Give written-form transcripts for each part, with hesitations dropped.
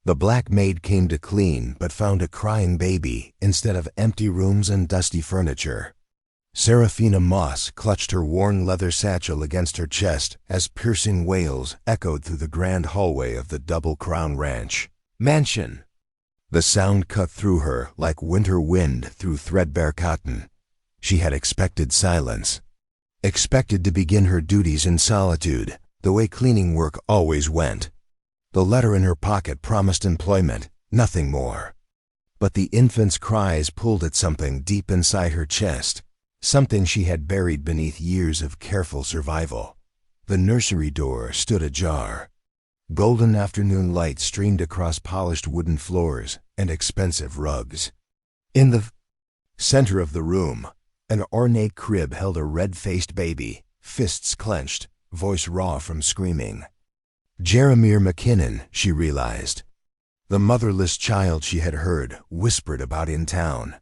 The black maid came to clean but found a crying baby instead of empty rooms and dusty furniture. Serafina Moss clutched her worn leather satchel against her chest as piercing wails echoed through the grand hallway of the Double Crown Ranch mansion. The sound cut through her like winter wind through threadbare cotton. She had expected silence, expected to begin her duties in solitude, the way cleaning work always went. The letter in her pocket promised employment, nothing more. But the infant's cries pulled at something deep inside her chest, something she had buried beneath years of careful survival. The nursery door stood ajar. Golden afternoon light streamed across polished wooden floors and expensive rugs. In the center of the room, an ornate crib held a red-faced baby, fists clenched, voice raw from screaming. Jeremiah McKinnon, she realized. The motherless child she had heard whispered about in town.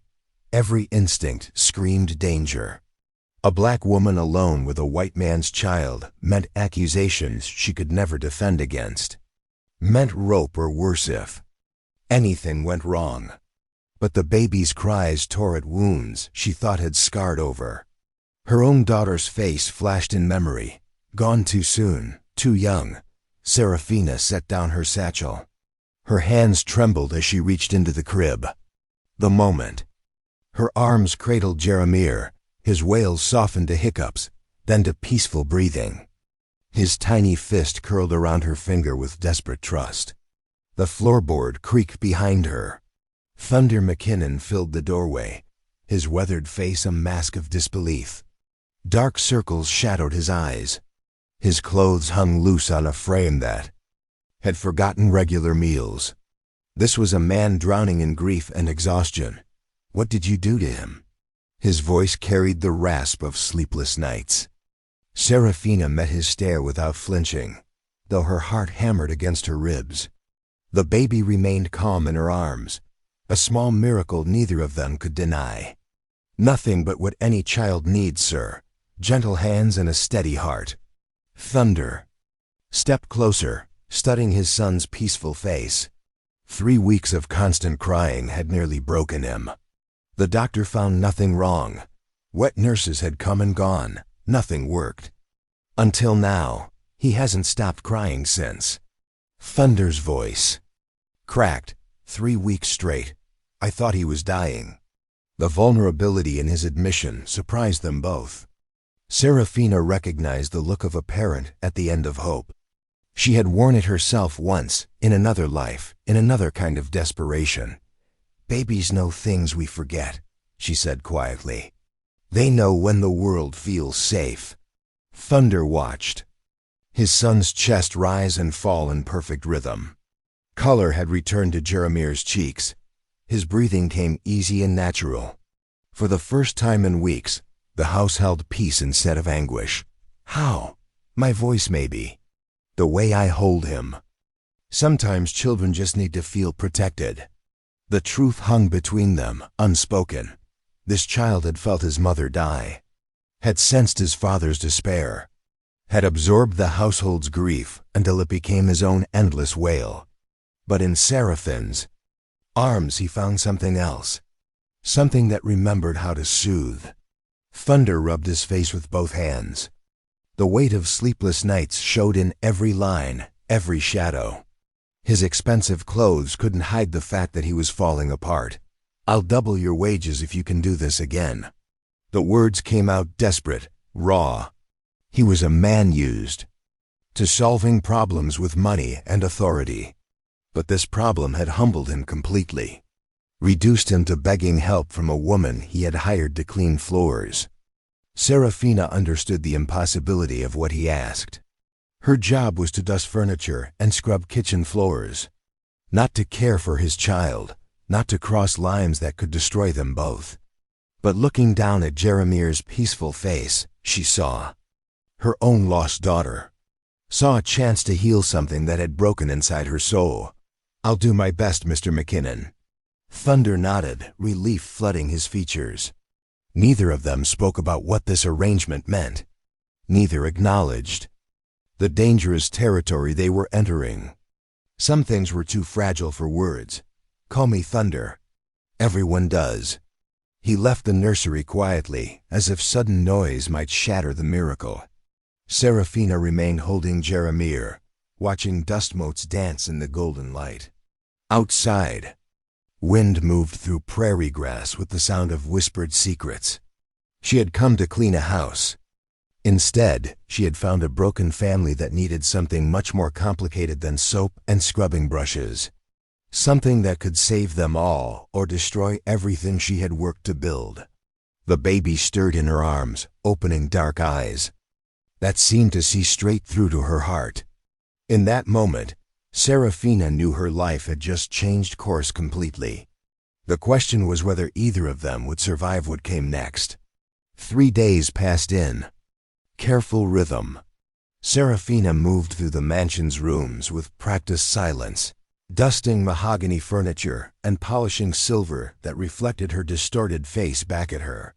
Every instinct screamed danger. A black woman alone with a white man's child meant accusations she could never defend against. Meant rope or worse if anything went wrong. But the baby's cries tore at wounds she thought had scarred over. Her own daughter's face flashed in memory. Gone too soon, too young. Serafina set down her satchel. Her hands trembled as she reached into the crib. The moment. Her arms cradled Jeremiah, his wails softened to hiccups, then to peaceful breathing. His tiny fist curled around her finger with desperate trust. The floorboard creaked behind her. Thunder McKinnon filled the doorway, his weathered face a mask of disbelief. Dark circles shadowed his eyes. His clothes hung loose on a frame that had forgotten regular meals. This was a man drowning in grief and exhaustion. What did you do to him? His voice carried the rasp of sleepless nights. Serafina met his stare without flinching, though her heart hammered against her ribs. The baby remained calm in her arms, a small miracle neither of them could deny. Nothing but what any child needs, sir. Gentle hands and a steady heart. Thunder stepped closer, studying his son's peaceful face. 3 weeks of constant crying had nearly broken him. The doctor found nothing wrong. Wet nurses had come and gone. Nothing worked. Until now, he hasn't stopped crying since. Thunder's voice cracked. 3 weeks straight. I thought he was dying. The vulnerability in his admission surprised them both. Serafina recognized the look of a parent at the end of hope. She had worn it herself once, in another life, in another kind of desperation. Babies know things we forget, she said quietly. They know when the world feels safe. Thunder watched. His son's chest rise and fall in perfect rhythm. Color had returned to Jeremiah's cheeks. His breathing came easy and natural. For the first time in weeks, the house held peace instead of anguish. How? My voice, maybe. The way I hold him. Sometimes children just need to feel protected. The truth hung between them, unspoken. This child had felt his mother die, had sensed his father's despair, had absorbed the household's grief until it became his own endless wail. But in Seraphine's arms he found something else, something that remembered how to soothe. Thunder rubbed his face with both hands. The weight of sleepless nights showed in every line, every shadow. His expensive clothes couldn't hide the fact that he was falling apart. I'll double your wages if you can do this again. The words came out desperate, raw. He was a man used to solving problems with money and authority. But this problem had humbled him completely, reduced him to begging help from a woman he had hired to clean floors. Serafina understood the impossibility of what he asked. Her job was to dust furniture and scrub kitchen floors, not to care for his child, not to cross lines that could destroy them both. But looking down at Jeremiah's peaceful face, she saw her own lost daughter, saw a chance to heal something that had broken inside her soul. I'll do my best, Mr. McKinnon. Thunder nodded, relief flooding his features. Neither of them spoke about what this arrangement meant. Neither acknowledged the dangerous territory they were entering. Some things were too fragile for words. Call me Thunder. Everyone does. He left the nursery quietly, as if sudden noise might shatter the miracle. Serafina remained holding Jeremiah, watching dust motes dance in the golden light. Outside, wind moved through prairie grass with the sound of whispered secrets. She had come to clean a house. Instead, she had found a broken family that needed something much more complicated than soap and scrubbing brushes. Something that could save them all or destroy everything she had worked to build. The baby stirred in her arms, opening dark eyes that seemed to see straight through to her heart. In that moment, Serafina knew her life had just changed course completely. The question was whether either of them would survive what came next. 3 days passed in. Careful rhythm. Serafina moved through the mansion's rooms with practiced silence, dusting mahogany furniture and polishing silver that reflected her distorted face back at her.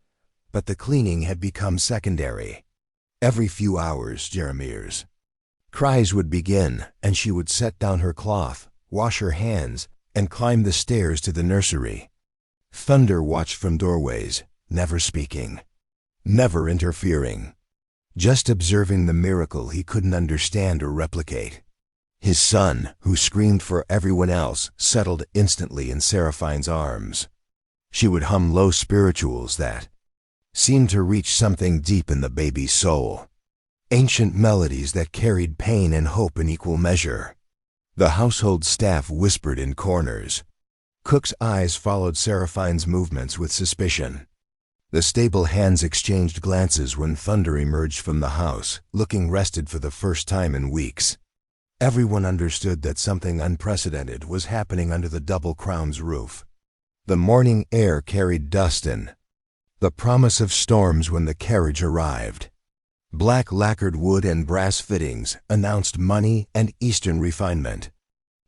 But the cleaning had become secondary. Every few hours, Jeremiah's cries would begin, and she would set down her cloth, wash her hands, and climb the stairs to the nursery. Thunder watched from doorways, never speaking, never interfering, just observing the miracle he couldn't understand or replicate. His son, who screamed for everyone else, settled instantly in Seraphine's arms. She would hum low spirituals that seemed to reach something deep in the baby's soul. Ancient melodies that carried pain and hope in equal measure. The household staff whispered in corners. Cook's eyes followed Seraphine's movements with suspicion. The stable hands exchanged glances when Thunder emerged from the house, looking rested for the first time in weeks. Everyone understood that something unprecedented was happening under the Double Crown's roof. The morning air carried dust and the promise of storms when the carriage arrived. Black lacquered wood and brass fittings announced money and Eastern refinement.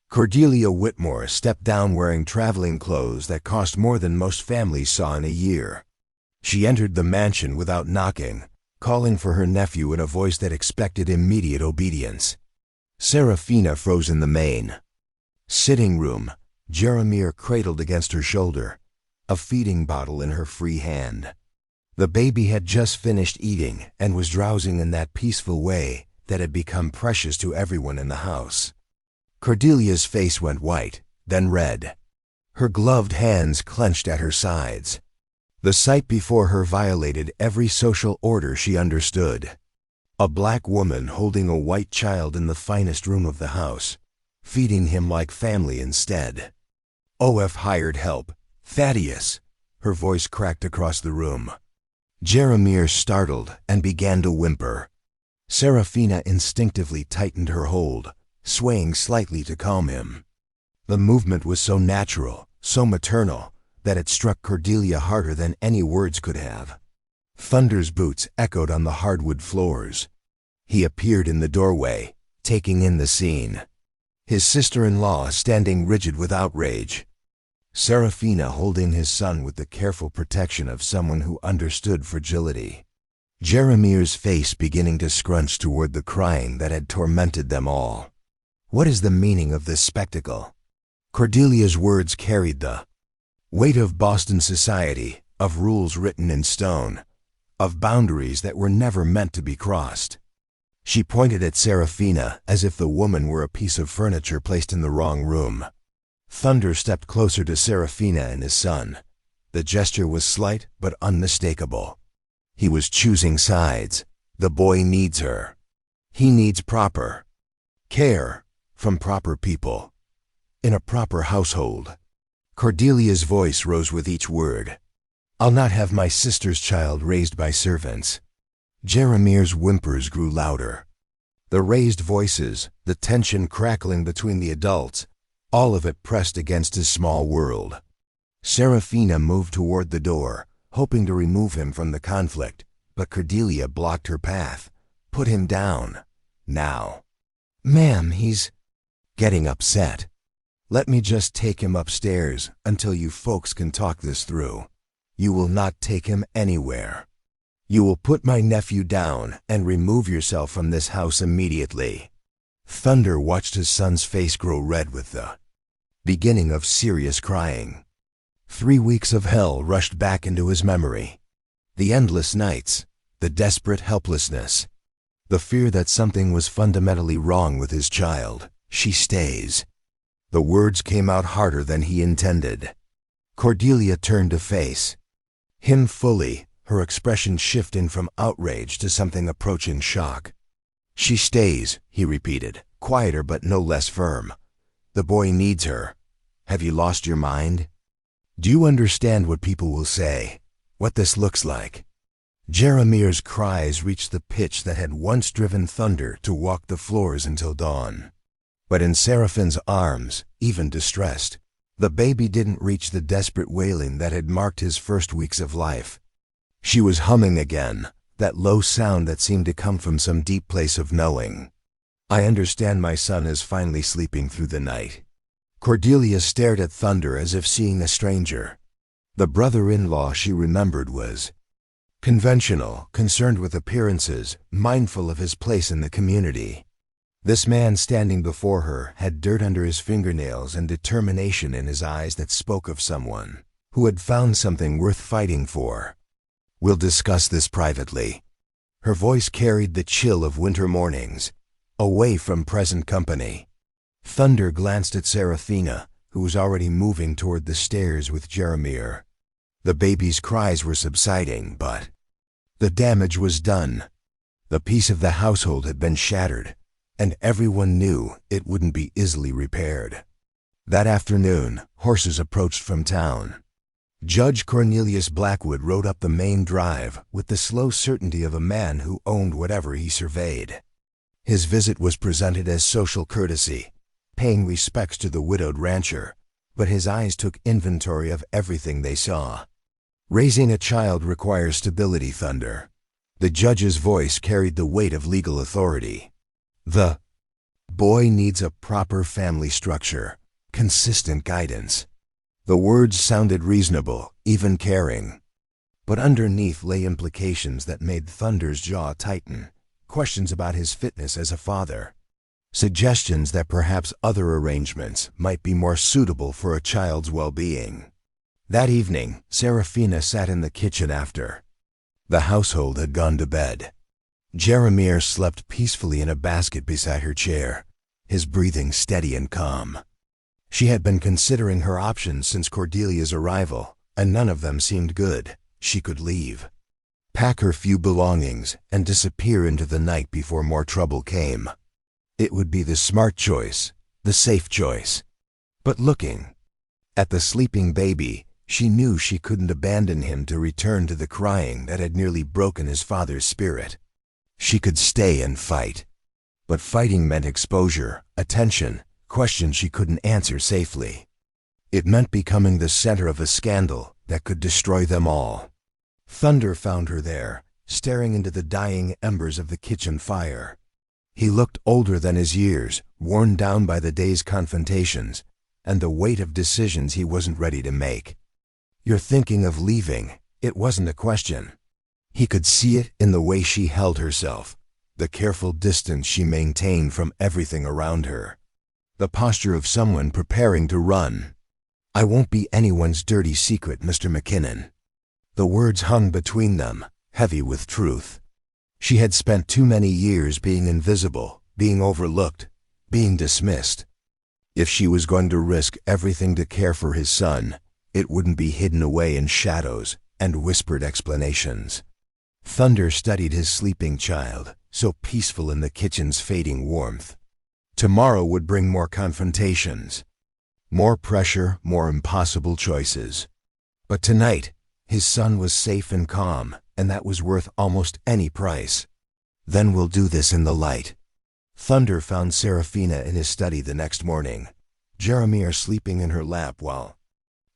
Cordelia Whitmore stepped down wearing traveling clothes that cost more than most families saw in a year. She entered the mansion without knocking, calling for her nephew in a voice that expected immediate obedience. Serafina froze in the main sitting room, Jeremiah cradled against her shoulder, a feeding bottle in her free hand. The baby had just finished eating and was drowsing in that peaceful way that had become precious to everyone in the house. Cordelia's face went white, then red. Her gloved hands clenched at her sides. The sight before her violated every social order she understood. A black woman holding a white child in the finest room of the house, feeding him like family instead. OF hired help. Thaddeus. Her voice cracked across the room. Jeremiah startled and began to whimper. Serafina instinctively tightened her hold, swaying slightly to calm him. The movement was so natural, so maternal, that it struck Cordelia harder than any words could have. Thunder's boots echoed on the hardwood floors. He appeared in the doorway, taking in the scene. His sister-in-law standing rigid with outrage. Serafina holding his son with the careful protection of someone who understood fragility. Jeremiah's face beginning to scrunch toward the crying that had tormented them all. What is the meaning of this spectacle? Cordelia's words carried the weight of Boston society, of rules written in stone, of boundaries that were never meant to be crossed. She pointed at Serafina as if the woman were a piece of furniture placed in the wrong room. Thunder stepped closer to Serafina and his son. The gesture was slight but unmistakable. He was choosing sides. The boy needs her. He needs proper care from proper people, in a proper household. Cordelia's voice rose with each word. I'll not have my sister's child raised by servants. Jeremiah's whimpers grew louder. The raised voices, the tension crackling between the adults, all of it pressed against his small world. Serafina moved toward the door, hoping to remove him from the conflict, but Cordelia blocked her path. Put him down. Now. Ma'am, he's getting upset. Let me just take him upstairs until you folks can talk this through. You will not take him anywhere. You will put my nephew down and remove yourself from this house immediately. Thunder watched his son's face grow red with the beginning of serious crying. 3 weeks of hell rushed back into his memory. The endless nights, the desperate helplessness, the fear that something was fundamentally wrong with his child. She stays. The words came out harder than he intended. Cordelia turned to face him fully, her expression shifting from outrage to something approaching shock. She stays, he repeated, quieter but no less firm. The boy needs her. Have you lost your mind? Do you understand what people will say? What this looks like? Jeremir's cries reached the pitch that had once driven Thunder to walk the floors until dawn. But in Seraphine's arms, even distressed, the baby didn't reach the desperate wailing that had marked his first weeks of life. She was humming again, that low sound that seemed to come from some deep place of knowing. I understand my son is finally sleeping through the night. Cordelia stared at Thunder as if seeing a stranger. The brother-in-law she remembered was conventional, concerned with appearances, mindful of his place in the community. This man standing before her had dirt under his fingernails and determination in his eyes that spoke of someone who had found something worth fighting for. We'll discuss this privately. Her voice carried the chill of winter mornings, away from present company. Thunder glanced at Seraphina, who was already moving toward the stairs with Jeremir. The baby's cries were subsiding, but the damage was done. The peace of the household had been shattered, and everyone knew it wouldn't be easily repaired. That afternoon, horses approached from town. Judge Cornelius Blackwood rode up the main drive with the slow certainty of a man who owned whatever he surveyed. His visit was presented as social courtesy, paying respects to the widowed rancher, but his eyes took inventory of everything they saw. Raising a child requires stability, Thunder. The judge's voice carried the weight of legal authority. The boy needs a proper family structure, consistent guidance. The words sounded reasonable, even caring. But underneath lay implications that made Thunder's jaw tighten, questions about his fitness as a father, suggestions that perhaps other arrangements might be more suitable for a child's well-being. That evening, Seraphina sat in the kitchen after the household had gone to bed. Jeremir slept peacefully in a basket beside her chair, his breathing steady and calm. She had been considering her options since Cordelia's arrival, and none of them seemed good. She could leave, pack her few belongings, and disappear into the night before more trouble came. It would be the smart choice, the safe choice. But looking at the sleeping baby, she knew she couldn't abandon him to return to the crying that had nearly broken his father's spirit. She could stay and fight. But fighting meant exposure, attention, questions she couldn't answer safely. It meant becoming the center of a scandal that could destroy them all. Thunder found her there, staring into the dying embers of the kitchen fire. He looked older than his years, worn down by the day's confrontations and the weight of decisions he wasn't ready to make. "You're thinking of leaving." It wasn't a question. He could see it in the way she held herself, the careful distance she maintained from everything around her, the posture of someone preparing to run. "I won't be anyone's dirty secret, Mr. McKinnon." The words hung between them, heavy with truth. She had spent too many years being invisible, being overlooked, being dismissed. If she was going to risk everything to care for his son, it wouldn't be hidden away in shadows and whispered explanations. Thunder studied his sleeping child, so peaceful in the kitchen's fading warmth. Tomorrow would bring more confrontations, more pressure, more impossible choices. But tonight, his son was safe and calm, and that was worth almost any price. "Then we'll do this in the light." Thunder found Seraphina in his study the next morning, Jeremir sleeping in her lap while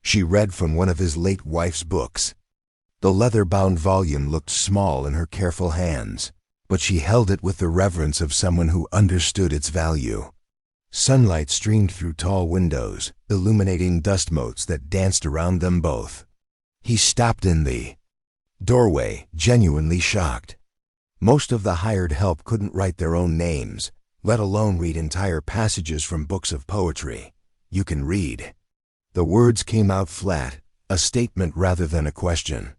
she read from one of his late wife's books. The leather-bound volume looked small in her careful hands, but she held it with the reverence of someone who understood its value. Sunlight streamed through tall windows, illuminating dust motes that danced around them both. He stopped in the doorway, genuinely shocked. Most of the hired help couldn't write their own names, let alone read entire passages from books of poetry. You can read. The words came out flat, a statement rather than a question.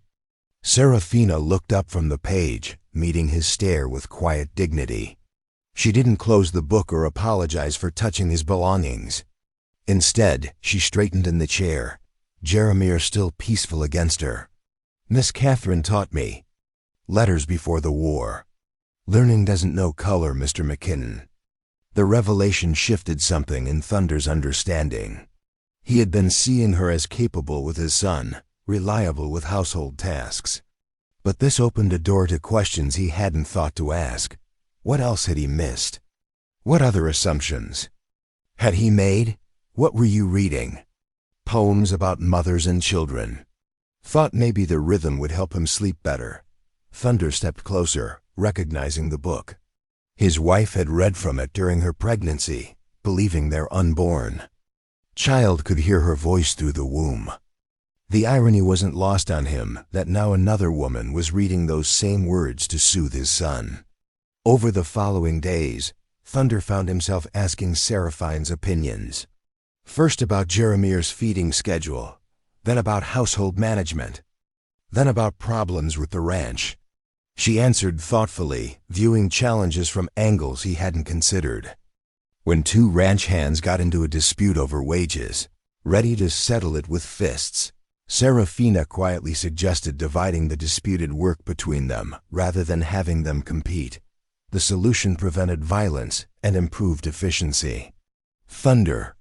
Serafina looked up from the page, meeting his stare with quiet dignity. She didn't close the book or apologize for touching his belongings. Instead, she straightened in the chair, Jeremiah still peaceful against her. Miss Catherine taught me. Letters before the war. Learning doesn't know color, Mr. McKinnon. The revelation shifted something in Thunder's understanding. He had been seeing her as capable with his son, reliable with household tasks. But this opened a door to questions he hadn't thought to ask. What else had he missed? What other assumptions had he made? What were you reading? Poems about mothers and children. Thought maybe the rhythm would help him sleep better. Thunder stepped closer, recognizing the book. His wife had read from it during her pregnancy, believing their unborn child could hear her voice through the womb. The irony wasn't lost on him that now another woman was reading those same words to soothe his son. Over the following days, Thunder found himself asking Seraphine's opinions. First about Jeremiah's feeding schedule, then about household management, then about problems with the ranch. She answered thoughtfully, viewing challenges from angles he hadn't considered. When two ranch hands got into a dispute over wages, ready to settle it with fists, Serafina quietly suggested dividing the disputed work between them rather than having them compete. The solution prevented violence and improved efficiency. Thunder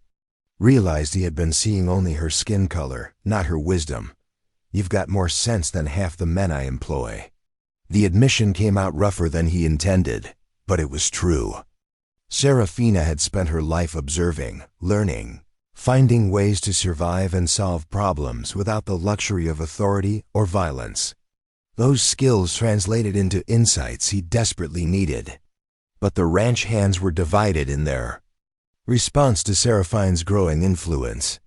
realized he had been seeing only her skin color, not her wisdom. You've got more sense than half the men I employ. The admission came out rougher than he intended, but it was true. Serafina had spent her life observing, learning, finding ways to survive and solve problems without the luxury of authority or violence. Those skills translated into insights he desperately needed. But the ranch hands were divided in their response to Seraphine's growing influence.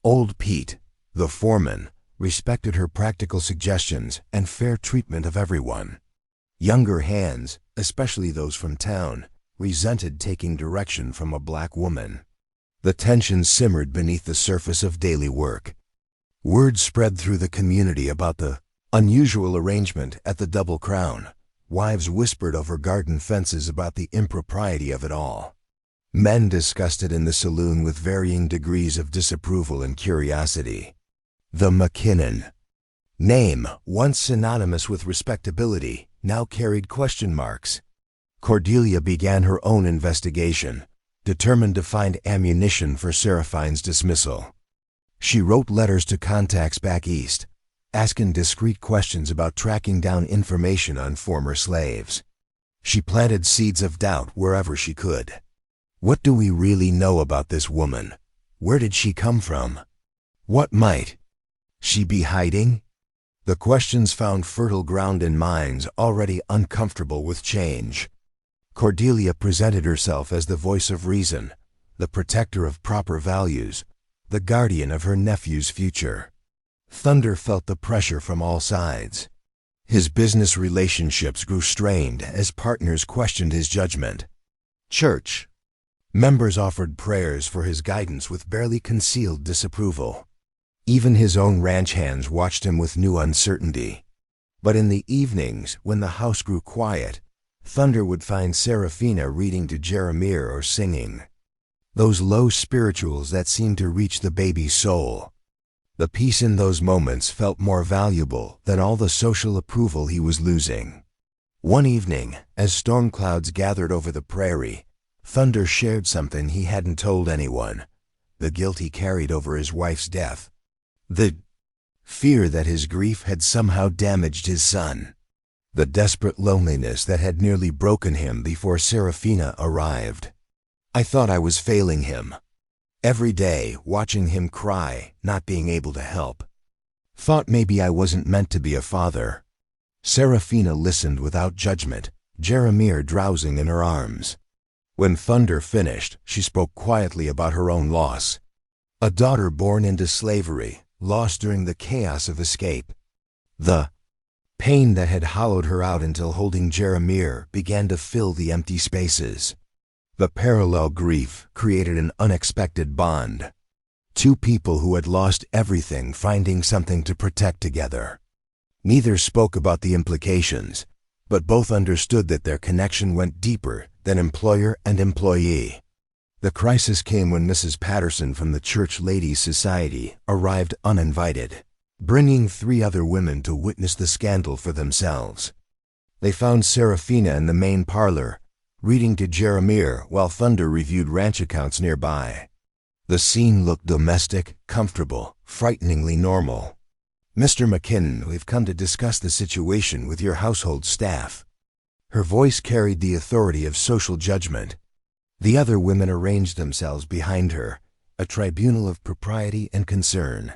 Old Pete, the foreman, respected her practical suggestions and fair treatment of everyone. Younger hands, especially those from town, resented taking direction from a black woman. The tension simmered beneath the surface of daily work. Word spread through the community about the unusual arrangement at the Double Crown. Wives whispered over garden fences about the impropriety of it all. Men discussed it in the saloon with varying degrees of disapproval and curiosity. The McKinnon name, once synonymous with respectability, now carried question marks. Cordelia began her own investigation, determined to find ammunition for Seraphine's dismissal. She wrote letters to contacts back east, asking discreet questions about tracking down information on former slaves. She planted seeds of doubt wherever she could. What do we really know about this woman? Where did she come from? What might she be hiding? The questions found fertile ground in minds already uncomfortable with change. Cordelia presented herself as the voice of reason, the protector of proper values, the guardian of her nephew's future. Thunder felt the pressure from all sides. His business relationships grew strained as partners questioned his judgment. Church members offered prayers for his guidance with barely concealed disapproval. Even his own ranch hands watched him with new uncertainty. But in the evenings, when the house grew quiet, Thunder would find Serafina reading to Jeremiah or singing. Those low spirituals that seemed to reach the baby's soul. The peace in those moments felt more valuable than all the social approval he was losing. One evening, as storm clouds gathered over the prairie, Thunder shared something he hadn't told anyone, the guilt he carried over his wife's death, the fear that his grief had somehow damaged his son, the desperate loneliness that had nearly broken him before Serafina arrived. I thought I was failing him. Every day, watching him cry, not being able to help. Thought maybe I wasn't meant to be a father. Serafina listened without judgment, Jeremiah drowsing in her arms. When Thunder finished, she spoke quietly about her own loss. A daughter born into slavery, lost during the chaos of escape. The pain that had hollowed her out until holding Jeremiah began to fill the empty spaces. The parallel grief created an unexpected bond. Two people who had lost everything finding something to protect together. Neither spoke about the implications, but both understood that their connection went deeper than employer and employee. The crisis came when Mrs. Patterson from the Church Ladies' Society arrived uninvited, bringing 3 other women to witness the scandal for themselves. They found Serafina in the main parlor, reading to Jeremiah while Thunder reviewed ranch accounts nearby. The scene looked domestic, comfortable, frighteningly normal. "Mr. McKinnon, we've come to discuss the situation with your household staff." Her voice carried the authority of social judgment. The other women arranged themselves behind her, a tribunal of propriety and concern.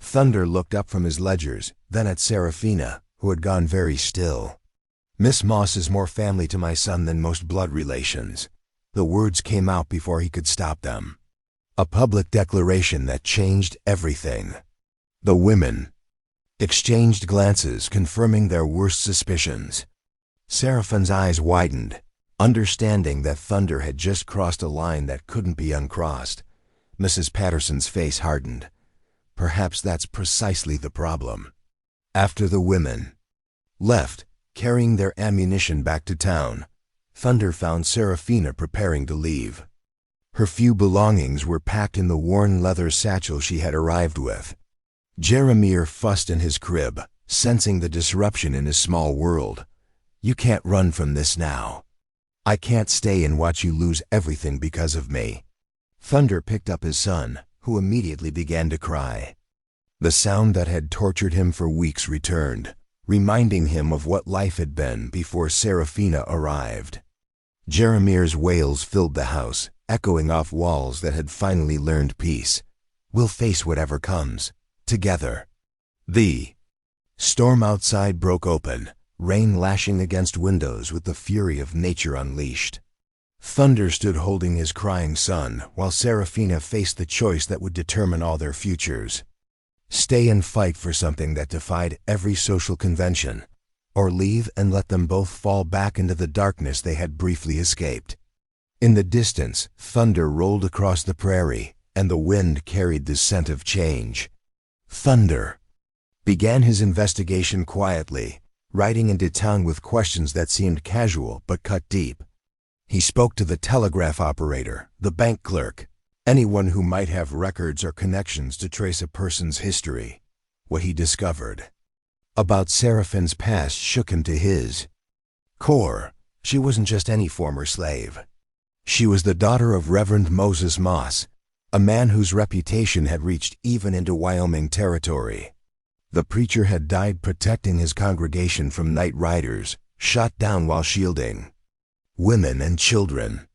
Thunder looked up from his ledgers, then at Serafina, who had gone very still. "Miss Moss is more family to my son than most blood relations." The words came out before he could stop them. A public declaration that changed everything. The women exchanged glances, confirming their worst suspicions. Seraphine's eyes widened, understanding that Thunder had just crossed a line that couldn't be uncrossed. Mrs. Patterson's face hardened. Perhaps that's precisely the problem. After the women left, carrying their ammunition back to town, Thunder found Serafina preparing to leave. Her few belongings were packed in the worn leather satchel she had arrived with. Jeremiah fussed in his crib, sensing the disruption in his small world. "You can't run from this now. I can't stay and watch you lose everything because of me." Thunder picked up his son, who immediately began to cry. The sound that had tortured him for weeks returned, reminding him of what life had been before Serafina arrived. Jeremiah's wails filled the house, echoing off walls that had finally learned peace. "We'll face whatever comes, together." The storm outside broke open, rain lashing against windows with the fury of nature unleashed. Thunder stood holding his crying son, while Serafina faced the choice that would determine all their futures. Stay and fight for something that defied every social convention, or leave and let them both fall back into the darkness they had briefly escaped. In the distance, thunder rolled across the prairie, and the wind carried the scent of change. Thunder began his investigation quietly, riding into town with questions that seemed casual but cut deep. He spoke to the telegraph operator, the bank clerk, anyone who might have records or connections to trace a person's history. What he discovered about Seraphine's past shook him to his core. She wasn't just any former slave. She was the daughter of Reverend Moses Moss, a man whose reputation had reached even into Wyoming territory. The preacher had died protecting his congregation from night riders, shot down while shielding women and children.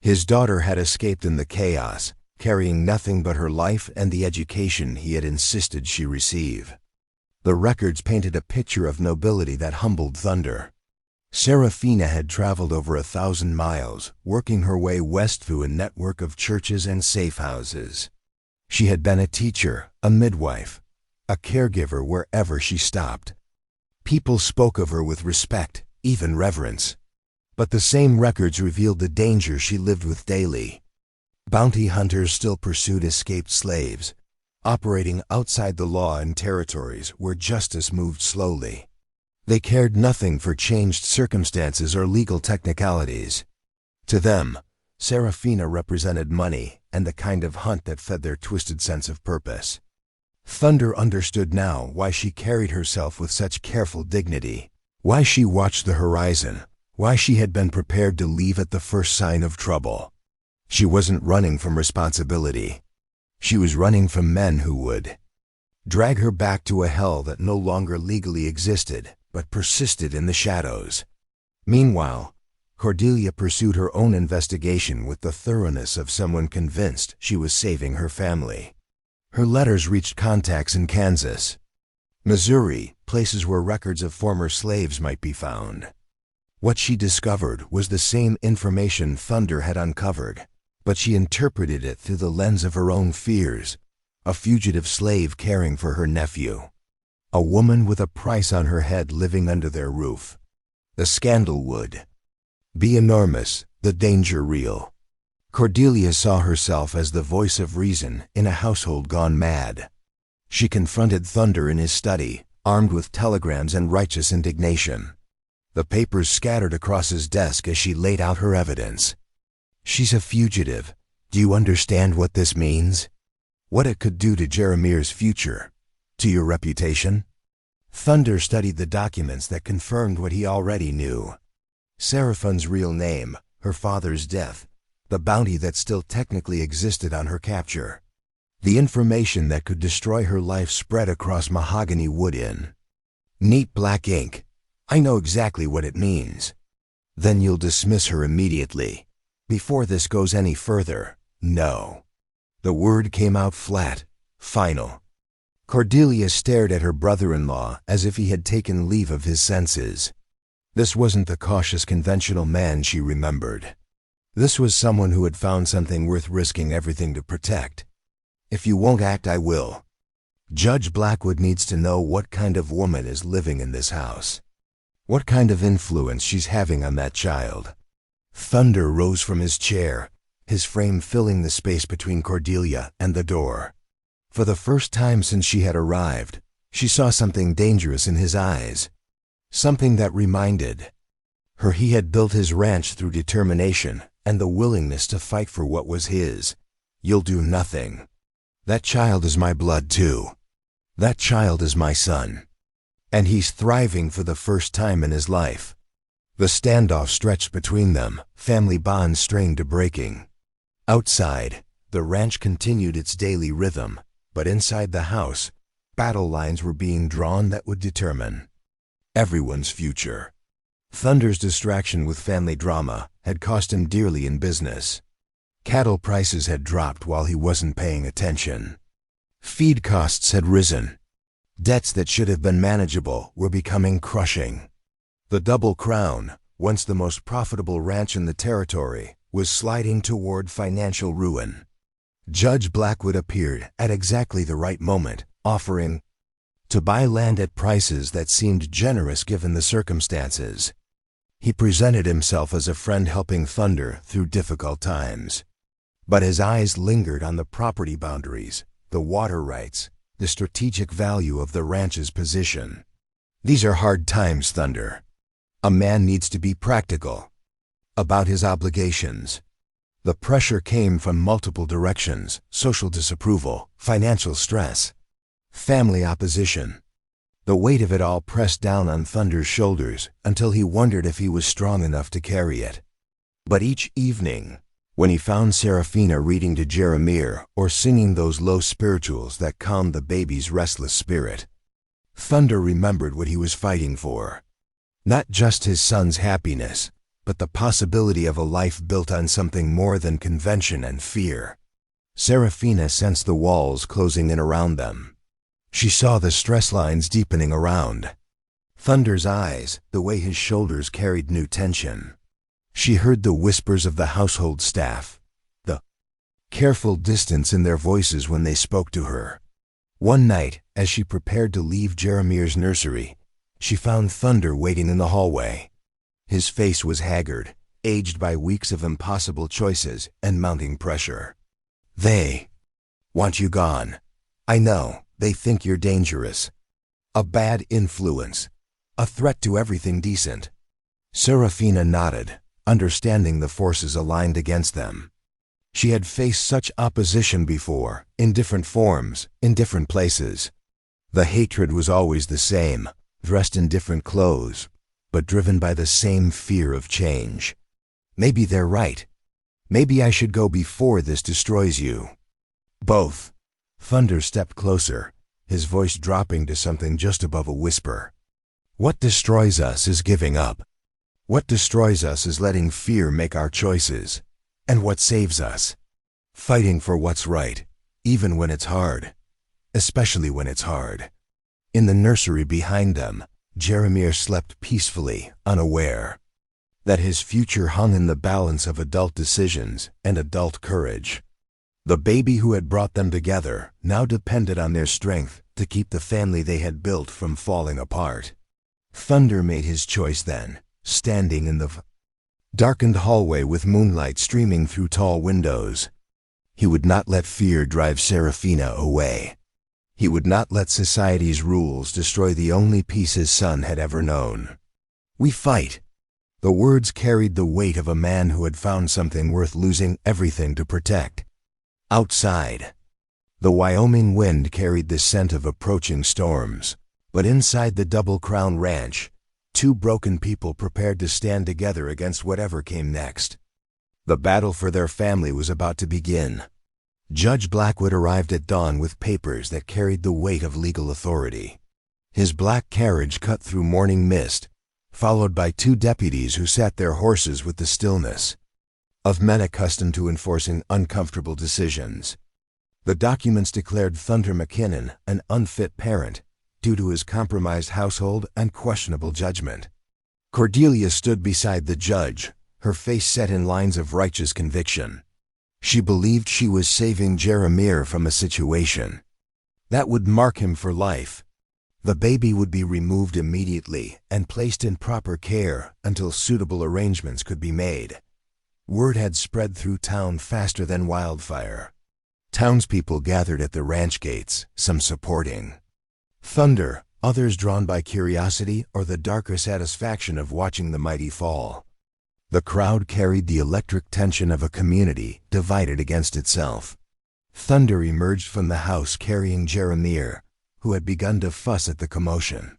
His daughter had escaped in the chaos, carrying nothing but her life and the education he had insisted she receive. The records painted a picture of nobility that humbled Thunder. Serafina had traveled over 1,000 miles, working her way west through a network of churches and safe houses. She had been a teacher, a midwife, a caregiver wherever she stopped. People spoke of her with respect, even reverence. But the same records revealed the danger she lived with daily. Bounty hunters still pursued escaped slaves, operating outside the law in territories where justice moved slowly. They cared nothing for changed circumstances or legal technicalities. To them, Serafina represented money and the kind of hunt that fed their twisted sense of purpose. Thunder understood now why she carried herself with such careful dignity, why she watched the horizon, why she had been prepared to leave at the first sign of trouble. She wasn't running from responsibility. She was running from men who would drag her back to a hell that no longer legally existed, but persisted in the shadows. Meanwhile, Cordelia pursued her own investigation with the thoroughness of someone convinced she was saving her family. Her letters reached contacts in Kansas, Missouri, places where records of former slaves might be found. What she discovered was the same information Thunder had uncovered, but she interpreted it through the lens of her own fears, a fugitive slave caring for her nephew, a woman with a price on her head living under their roof. The scandal would be enormous, the danger real. Cordelia saw herself as the voice of reason in a household gone mad. She confronted Thunder in his study, armed with telegrams and righteous indignation. The papers scattered across his desk as she laid out her evidence. "She's a fugitive. Do you understand what this means? What it could do to Jeremir's future? To your reputation?" Thunder studied the documents that confirmed what he already knew. Seraphine's real name, her father's death, the bounty that still technically existed on her capture. The information that could destroy her life spread across mahogany wood in neat black ink. "I know exactly what it means." "Then you'll dismiss her immediately. Before this goes any further, no." The word came out flat, final. Cordelia stared at her brother-in-law as if he had taken leave of his senses. This wasn't the cautious conventional man she remembered. This was someone who had found something worth risking everything to protect. "If you won't act, I will. Judge Blackwood needs to know what kind of woman is living in this house. What kind of influence she's having on that child." Thunder rose from his chair, his frame filling the space between Cordelia and the door. For the first time since she had arrived, she saw something dangerous in his eyes. Something that reminded her he had built his ranch through determination and the willingness to fight for what was his. "You'll do nothing. That child is my blood too. That child is my son. And he's thriving for the first time in his life." The standoff stretched between them, family bonds strained to breaking. Outside, the ranch continued its daily rhythm, but inside the house, battle lines were being drawn that would determine everyone's future. Thunder's distraction with family drama had cost him dearly in business. Cattle prices had dropped while he wasn't paying attention. Feed costs had risen. Debts that should have been manageable were becoming crushing. The Double Crown, once the most profitable ranch in the territory, was sliding toward financial ruin. Judge Blackwood appeared at exactly the right moment, offering to buy land at prices that seemed generous given the circumstances. He presented himself as a friend helping Thunder through difficult times. But his eyes lingered on the property boundaries, the water rights, the strategic value of the ranch's position. "These are hard times, Thunder. A man needs to be practical about his obligations." The pressure came from multiple directions: social disapproval, financial stress, family opposition. The weight of it all pressed down on Thunder's shoulders until he wondered if he was strong enough to carry it. But each evening, when he found Seraphina reading to Jeremir or singing those low spirituals that calmed the baby's restless spirit, Thunder remembered what he was fighting for. Not just his son's happiness, but the possibility of a life built on something more than convention and fear. Seraphina sensed the walls closing in around them. She saw the stress lines deepening around Thunder's eyes, the way his shoulders carried new tension. She heard the whispers of the household staff, the careful distance in their voices when they spoke to her. One night, as she prepared to leave Jeremir's nursery, she found Thunder waiting in the hallway. His face was haggard, aged by weeks of impossible choices and mounting pressure. "They want you gone. I know, they think you're dangerous. A bad influence. A threat to everything decent." Seraphina nodded, understanding the forces aligned against them. She had faced such opposition before, in different forms, in different places. The hatred was always the same, dressed in different clothes, but driven by the same fear of change. "Maybe they're right. Maybe I should go before this destroys you." "Both." Thunder stepped closer, his voice dropping to something just above a whisper. "What destroys us is giving up. What destroys us is letting fear make our choices. And what saves us? Fighting for what's right, even when it's hard. Especially when it's hard." In the nursery behind them, Jeremir slept peacefully, unaware that his future hung in the balance of adult decisions and adult courage. The baby who had brought them together now depended on their strength to keep the family they had built from falling apart. Thunder made his choice then, standing in the darkened hallway with moonlight streaming through tall windows. He would not let fear drive Serafina away. He would not let society's rules destroy the only peace his son had ever known. "We fight." The words carried the weight of a man who had found something worth losing everything to protect. Outside, the Wyoming wind carried the scent of approaching storms. But inside the Double Crown Ranch, two broken people prepared to stand together against whatever came next. The battle for their family was about to begin. Judge Blackwood arrived at dawn with papers that carried the weight of legal authority. His black carriage cut through morning mist, followed by two deputies who sat their horses with the stillness of men accustomed to enforcing uncomfortable decisions. The documents declared Thunder McKinnon an unfit parent due to his compromised household and questionable judgment. Cordelia stood beside the judge, her face set in lines of righteous conviction. She believed she was saving Jeremiah from a situation that would mark him for life. The baby would be removed immediately and placed in proper care until suitable arrangements could be made. Word had spread through town faster than wildfire. Townspeople gathered at the ranch gates, some supporting Thunder, others drawn by curiosity or the darker satisfaction of watching the mighty fall. The crowd carried the electric tension of a community divided against itself. Thunder emerged from the house carrying Jeremiah, who had begun to fuss at the commotion.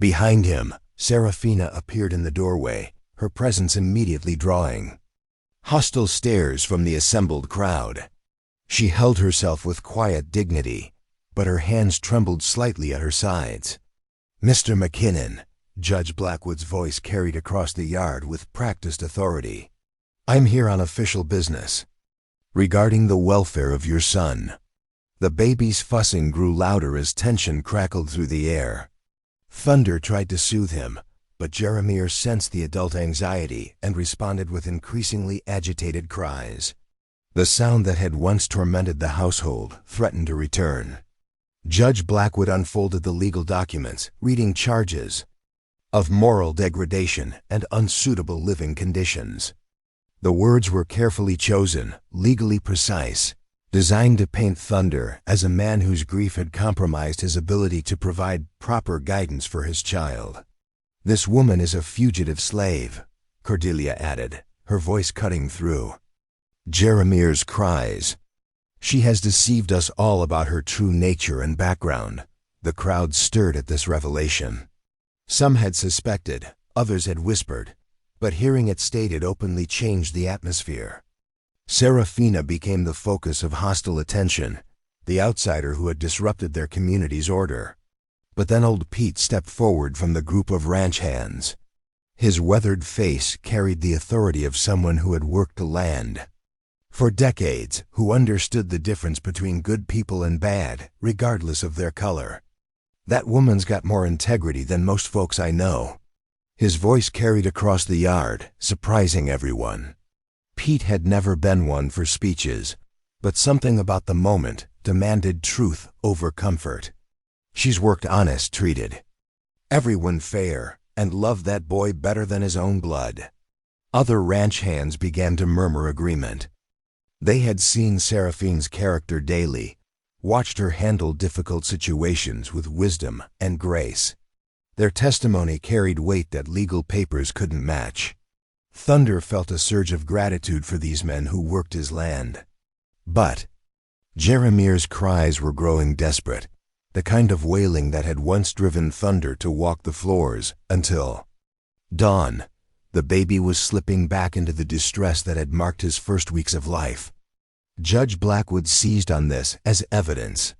Behind him, Serafina appeared in the doorway, her presence immediately drawing hostile stares from the assembled crowd. She held herself with quiet dignity, but her hands trembled slightly at her sides. "Mr. McKinnon," Judge Blackwood's voice carried across the yard with practiced authority, "I'm here on official business regarding the welfare of your son." The baby's fussing grew louder as tension crackled through the air. Thunder tried to soothe him, but Jeremiah sensed the adult anxiety and responded with increasingly agitated cries. The sound that had once tormented the household threatened to return. Judge Blackwood unfolded the legal documents, reading charges of moral degradation and unsuitable living conditions. The words were carefully chosen, legally precise, designed to paint Thunder as a man whose grief had compromised his ability to provide proper guidance for his child. "This woman is a fugitive slave," Cordelia added, her voice cutting through Jeremiah's cries. "She has deceived us all about her true nature and background." The crowd stirred at this revelation. Some had suspected, others had whispered, but hearing it stated openly changed the atmosphere. Serafina became the focus of hostile attention, the outsider who had disrupted their community's order. But then old Pete stepped forward from the group of ranch hands. His weathered face carried the authority of someone who had worked the land for decades, who understood the difference between good people and bad, regardless of their color. "That woman's got more integrity than most folks I know." His voice carried across the yard, surprising everyone. Pete had never been one for speeches, but something about the moment demanded truth over comfort. "She's worked honest, treated everyone fair, and loved that boy better than his own blood." Other ranch hands began to murmur agreement. They had seen Seraphine's character daily, watched her handle difficult situations with wisdom and grace. Their testimony carried weight that legal papers couldn't match. Thunder felt a surge of gratitude for these men who worked his land. But Jeremiah's cries were growing desperate, the kind of wailing that had once driven Thunder to walk the floors until dawn. The baby was slipping back into the distress that had marked his first weeks of life. Judge Blackwood seized on this as evidence.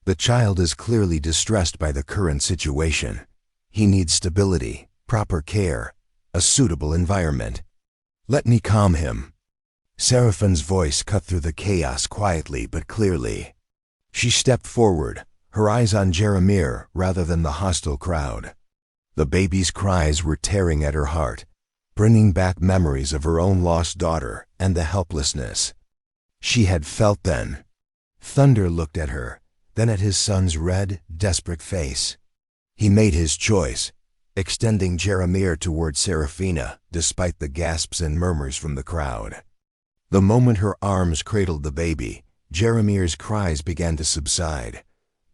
The child is clearly distressed by the current situation. He needs stability, proper care, a suitable environment. "Let me calm him." Seraphine's voice cut through the chaos quietly but clearly. She stepped forward, her eyes on Jeremiah rather than the hostile crowd. The baby's cries were tearing at her heart, bringing back memories of her own lost daughter and the helplessness she had felt then. Thunder looked at her, then at his son's red, desperate face. He made his choice. extending Jeremiah toward Serafina, despite the gasps and murmurs from the crowd. The moment her arms cradled the baby, Jeremiah's cries began to subside.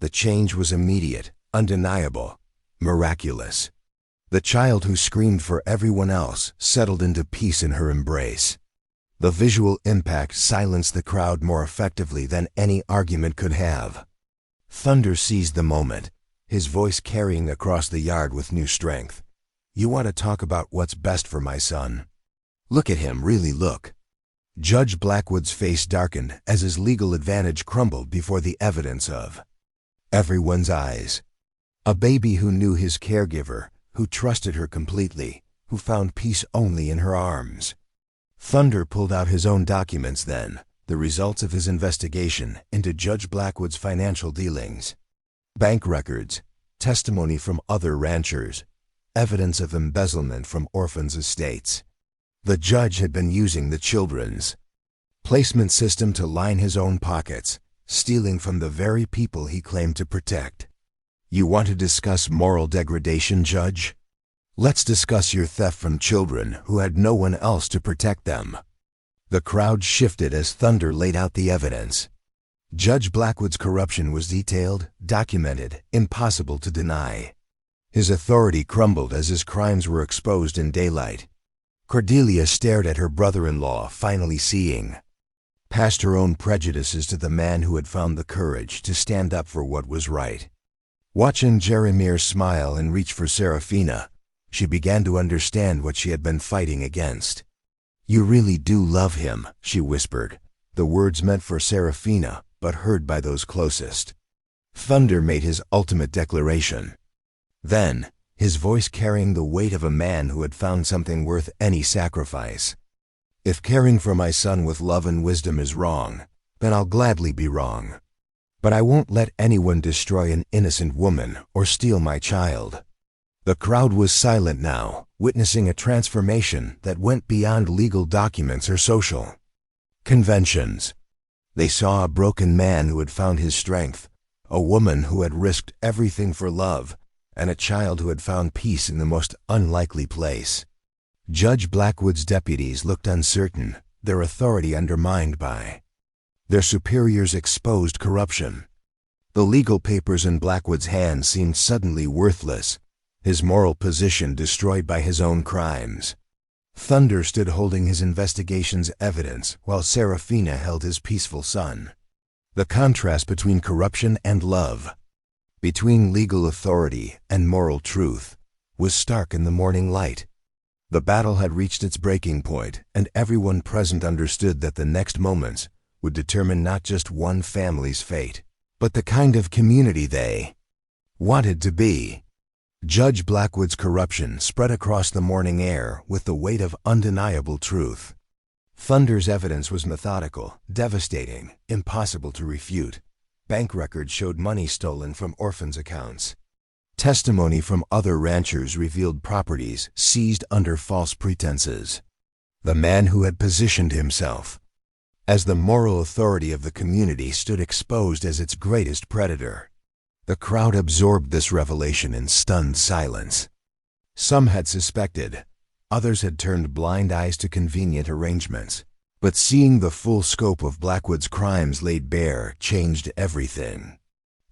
The change was immediate, undeniable, miraculous. The child who screamed for everyone else settled into peace in her embrace. The visual impact silenced the crowd more effectively than any argument could have. Thunder seized the moment, his voice carrying across the yard with new strength. "You want to talk about what's best for my son? Look at him, really look." Judge Blackwood's face darkened as his legal advantage crumbled before the evidence of everyone's eyes. A baby who knew his caregiver, who trusted her completely, who found peace only in her arms. Thunder pulled out his own documents then, the results of his investigation into Judge Blackwood's financial dealings. Bank records, testimony from other ranchers, evidence of embezzlement from orphans' estates. The judge had been using the children's placement system to line his own pockets, stealing from the very people he claimed to protect. "You want to discuss moral degradation, Judge? Let's discuss your theft from children who had no one else to protect them." The crowd shifted as Thunder laid out the evidence. Judge Blackwood's corruption was detailed, documented, impossible to deny. His authority crumbled as his crimes were exposed in daylight. Cordelia stared at her brother-in-law, finally seeing past her own prejudices to the man who had found the courage to stand up for what was right. Watching Jeremiah smile and reach for Serafina, she began to understand what she had been fighting against. "You really do love him," she whispered, the words meant for Serafina, but heard by those closest. Thunder made his ultimate declaration. Then, his voice carrying the weight of a man who had found something worth any sacrifice. "If caring for my son with love and wisdom is wrong, then I'll gladly be wrong. But I won't let anyone destroy an innocent woman or steal my child." The crowd was silent now, witnessing a transformation that went beyond legal documents or social conventions. They saw a broken man who had found his strength, a woman who had risked everything for love, and a child who had found peace in the most unlikely place. Judge Blackwood's deputies looked uncertain, their authority undermined by their superiors' exposed corruption. The legal papers in Blackwood's hands seemed suddenly worthless, his moral position destroyed by his own crimes. Thunder stood holding his investigation's evidence while Serafina held his peaceful son. The contrast between corruption and love, between legal authority and moral truth, was stark in the morning light. The battle had reached its breaking point, and everyone present understood that the next moments would determine not just one family's fate, but the kind of community they wanted to be. Judge Blackwood's corruption spread across the morning air with the weight of undeniable truth. Thunder's evidence was methodical, devastating, impossible to refute. Bank records showed money stolen from orphans' accounts. Testimony from other ranchers revealed properties seized under false pretenses. The man who had positioned himself as the moral authority of the community stood exposed as its greatest predator. The crowd absorbed this revelation in stunned silence. Some had suspected, others had turned blind eyes to convenient arrangements. But seeing the full scope of Blackwood's crimes laid bare changed everything.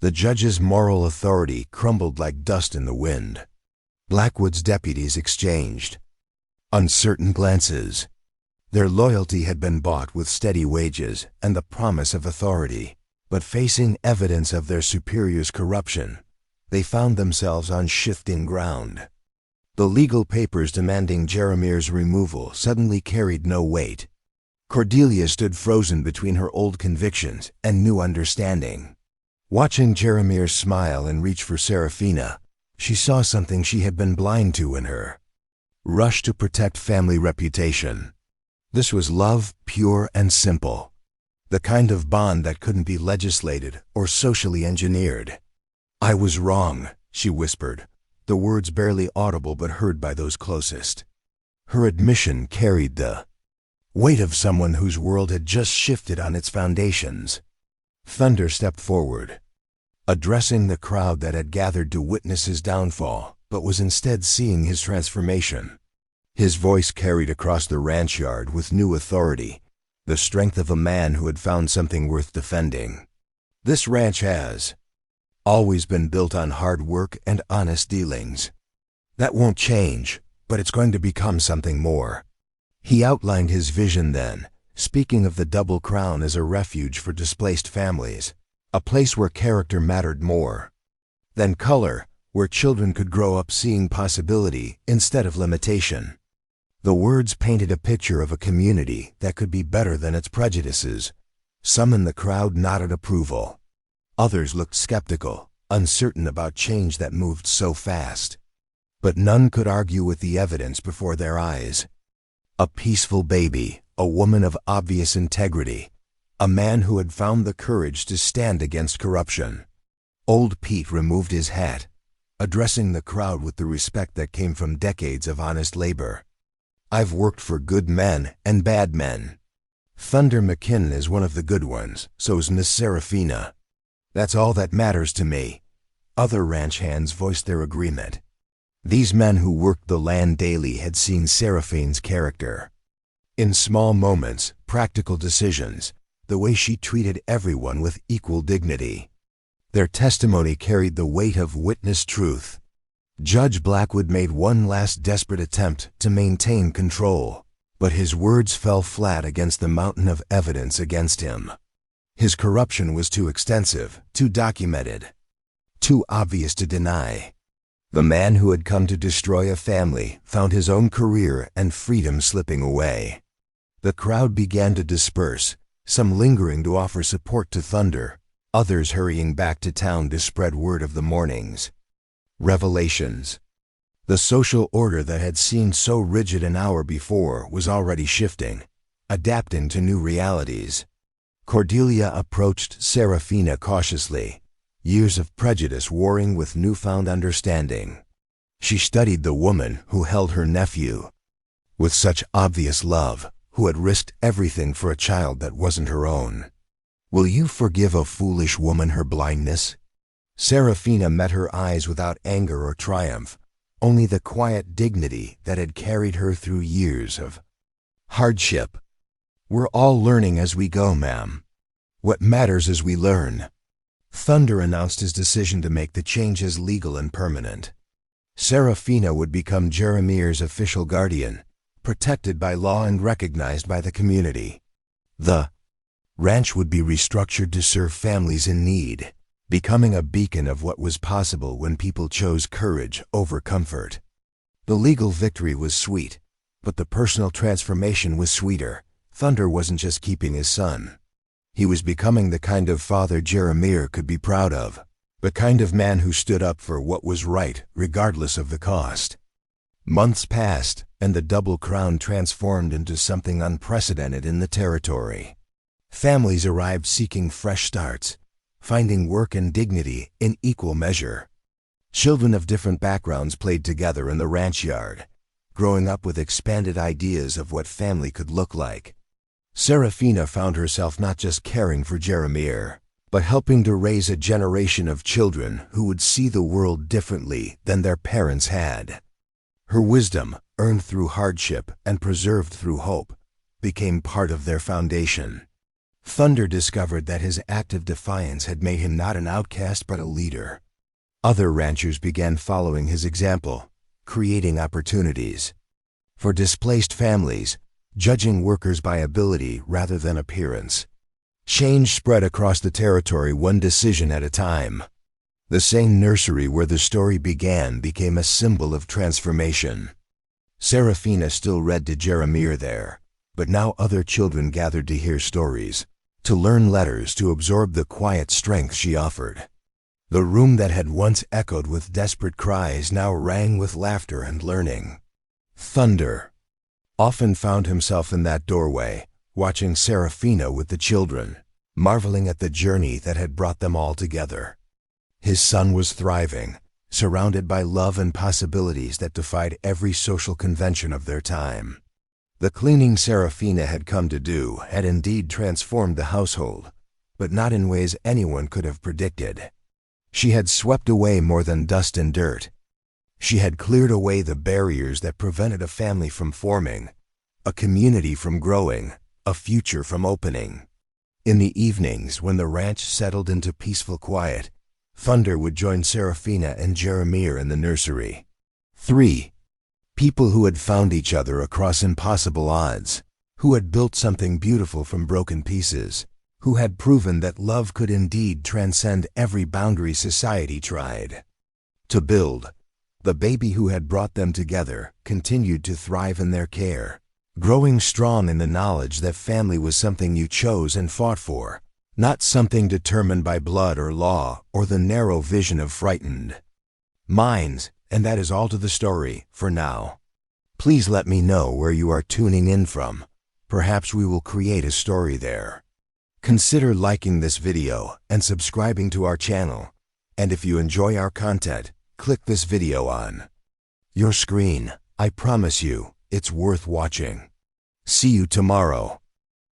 The judge's moral authority crumbled like dust in the wind. Blackwood's deputies exchanged uncertain glances. Their loyalty had been bought with steady wages and the promise of authority. But facing evidence of their superiors' corruption, they found themselves on shifting ground. The legal papers demanding Jeremiah's removal suddenly carried no weight. Cordelia stood frozen between her old convictions and new understanding. Watching Jeremiah smile and reach for Serafina, she saw something she had been blind to in her rush to protect family reputation. This was love, pure and simple. The kind of bond that couldn't be legislated or socially engineered. "I was wrong," she whispered, the words barely audible but heard by those closest. Her admission carried the weight of someone whose world had just shifted on its foundations. Thunder stepped forward, addressing the crowd that had gathered to witness his downfall. but was instead seeing his transformation. His voice carried across the ranch yard with new authority, the strength of a man who had found something worth defending. This ranch has always been built on hard work and honest dealings. That won't change, but it's going to become something more. He outlined his vision then, speaking of the Double Crown as a refuge for displaced families, a place where character mattered more than color, where children could grow up seeing possibility instead of limitation. The words painted a picture of a community that could be better than its prejudices. Some in the crowd nodded approval. Others looked skeptical, uncertain about change that moved so fast. But none could argue with the evidence before their eyes. A peaceful baby, a woman of obvious integrity, a man who had found the courage to stand against corruption. Old Pete removed his hat, addressing the crowd with the respect that came from decades of honest labor. I've worked for good men and bad men. Thunder McKinnon is one of the good ones, so's Miss Serafina. That's all that matters to me. Other ranch hands voiced their agreement. These men who worked the land daily had seen Seraphine's character. In small moments, practical decisions, the way she treated everyone with equal dignity. Their testimony carried the weight of witnessed truth. Judge Blackwood made one last desperate attempt to maintain control, but his words fell flat against the mountain of evidence against him. His corruption was too extensive, too documented, too obvious to deny. The man who had come to destroy a family found his own career and freedom slipping away. The crowd began to disperse, some lingering to offer support to Thunder, others hurrying back to town to spread word of the mornings. Revelations. The social order that had seemed so rigid an hour before was already shifting, adapting to new realities. Cordelia approached Serafina cautiously, years of prejudice warring with newfound understanding. She studied the woman who held her nephew with such obvious love, who had risked everything for a child that wasn't her own. Will you forgive a foolish woman her blindness? Serafina met her eyes without anger or triumph, only the quiet dignity that had carried her through years of hardship. We're all learning as we go, ma'am. What matters is we learn. Thunder announced his decision to make the changes legal and permanent. Serafina would become Jeremy's official guardian, protected by law and recognized by the community. The ranch would be restructured to serve families in need, becoming a beacon of what was possible when people chose courage over comfort. The legal victory was sweet, but the personal transformation was sweeter. Thunder wasn't just keeping his son. He was becoming the kind of father Jeremy could be proud of, the kind of man who stood up for what was right, regardless of the cost. Months passed, and the Double Crown transformed into something unprecedented in the territory. Families arrived seeking fresh starts, finding work and dignity in equal measure. Children of different backgrounds played together in the ranch yard, growing up with expanded ideas of what family could look like. Serafina found herself not just caring for Jeremy, but helping to raise a generation of children who would see the world differently than their parents had. Her wisdom, earned through hardship and preserved through hope, became part of their foundation. Thunder discovered that his act of defiance had made him not an outcast but a leader. Other ranchers began following his example, creating opportunities for displaced families, judging workers by ability rather than appearance. Change spread across the territory one decision at a time. The same nursery where the story began became a symbol of transformation. Serafina still read to Jeremy there, but now other children gathered to hear stories, to learn letters, to absorb the quiet strength she offered. The room that had once echoed with desperate cries now rang with laughter and learning. Thunder often found himself in that doorway, watching Serafina with the children, marveling at the journey that had brought them all together. His son was thriving, surrounded by love and possibilities that defied every social convention of their time. The cleaning Serafina had come to do had indeed transformed the household, but not in ways anyone could have predicted. She had swept away more than dust and dirt. She had cleared away the barriers that prevented a family from forming, a community from growing, a future from opening. In the evenings, when the ranch settled into peaceful quiet, Thunder would join Serafina and Jeremiah in the nursery. 3. People who had found each other across impossible odds, who had built something beautiful from broken pieces, who had proven that love could indeed transcend every boundary society tried to build. The baby who had brought them together continued to thrive in their care, growing strong in the knowledge that family was something you chose and fought for, not something determined by blood or law or the narrow vision of frightened minds. And that is all to the story, for now. Please let me know where you are tuning in from. Perhaps we will create a story there. Consider liking this video and subscribing to our channel. And if you enjoy our content, click this video on your screen. I promise you, it's worth watching. See you tomorrow.